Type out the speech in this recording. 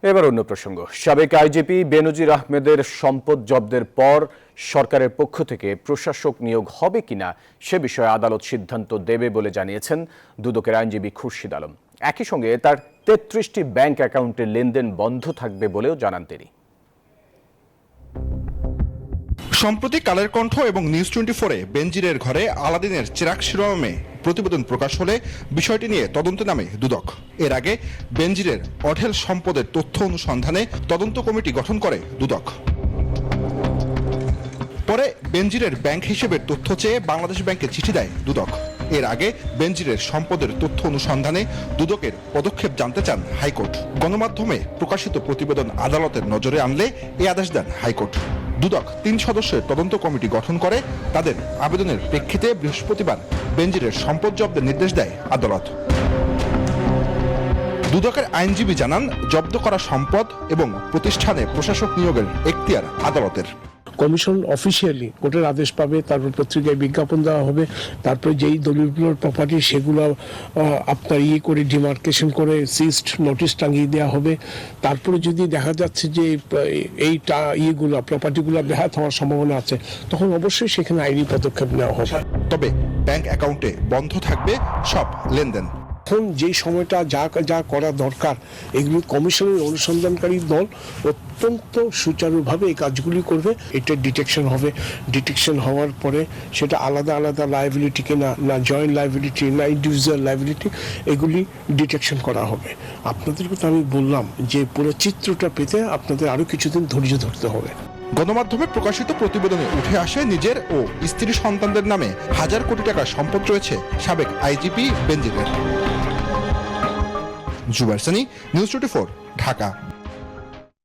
এবার অন্য প্রসঙ্গ। সাবেক আইজিপি বেনজির আহমেদের সম্পদ জব্দের পর সরকারের পক্ষ থেকে প্রশাসক নিয়োগ হবে কিনা সে বিষয়ে আদালত সিদ্ধান্ত দেবে বলে জানিয়েছেন দুদকের আইনজীবী খুরশিদ আলম। একই সঙ্গে তার ৩৩টি ব্যাংক অ্যাকাউন্টের লেনদেন বন্ধ থাকবে বলেও জানান তিনি। সম্প্রতি কালের কণ্ঠ এবং নিউজ 24-এ বেনজিরের ঘরে আলাদিনের চিরাগ শিরোনামে প্রতিবেদন প্রকাশ হলে বিষয়টি নিয়ে তদন্তে নামে দুদক। এর আগে বেনজিরের অঢেল সম্পদের তথ্য অনুসন্ধানে তদন্ত কমিটি গঠন করে দুদক। পরে বেনজিরের ব্যাংক হিসেবের তথ্য চেয়ে বাংলাদেশ ব্যাংকে চিঠি দেয় দুদক। এর আগে বেনজিরের সম্পদের তথ্য অনুসন্ধানে দুদকের পদক্ষেপ জানতে চান হাইকোর্ট। গণমাধ্যমে প্রকাশিত প্রতিবেদন আদালতের নজরে আনলে এই আদেশ দেন হাইকোর্ট। দুদক ৩ সদস্যের তদন্ত কমিটি গঠন করে তাদের আবেদনের প্রেক্ষিতে বৃহস্পতিবার বেনজিরের সম্পদ জব্দের নির্দেশ দেয় আদালত। দুদকের আইনজীবী জানান, জব্দ করা সম্পদ এবং প্রতিষ্ঠানে প্রশাসক নিয়োগের এখতিয়ার আদালতের। কমিশন অফিসিয়ালি কোর্টের আদেশ পাবে, তারপর পত্রিকায় বিজ্ঞাপন দেওয়া হবে, তারপরে যেই দলিলগুলোর প্রপার্টি সেগুলো আপনার করে ডিমার্কেশন করে সিজড নোটিশ টাঙিয়ে দেওয়া হবে। তারপরে যদি দেখা যাচ্ছে যে এইটা প্রপার্টিগুলো ব্যাহত হওয়ার সম্ভাবনা আছে, তখন অবশ্যই সেখানে আইনি পদক্ষেপ নেওয়া হবে। তবে ব্যাংক অ্যাকাউন্টে বন্ধ থাকবে সব লেনদেন। এখন যে সময়টা যা করা দরকার, এগুলি কমিশনের অনুসন্ধানকারী দল অত্যন্ত সুচারুভাবে এই কাজগুলি করবে। এটা ডিটেকশন হবে, ডিটেকশন হওয়ার পরে সেটা আলাদা আলাদা লায়াবিলিটি কিনা, না জয়েন্ট লায়াবিলিটি, না ইন্ডিভিজুয়াল লায়াবিলিটি, এগুলি ডিটেকশন করা হবে। আপনাদেরকে তো আমি বললাম যে পুরো চিত্রটা পেতে আপনাদের আরও কিছুদিন ধৈর্য ধরতে হবে। গণমাধ্যমে প্রকাশিত প্রতিবেদনে উঠে আসে নিজের ও স্ত্রী সন্তানদের নামে হাজার কোটি টাকার সম্পদ রয়েছে সাবেক আইজিপি বেনজিরের। জুবাইর সানি, নিউজ 24, ঢাকা।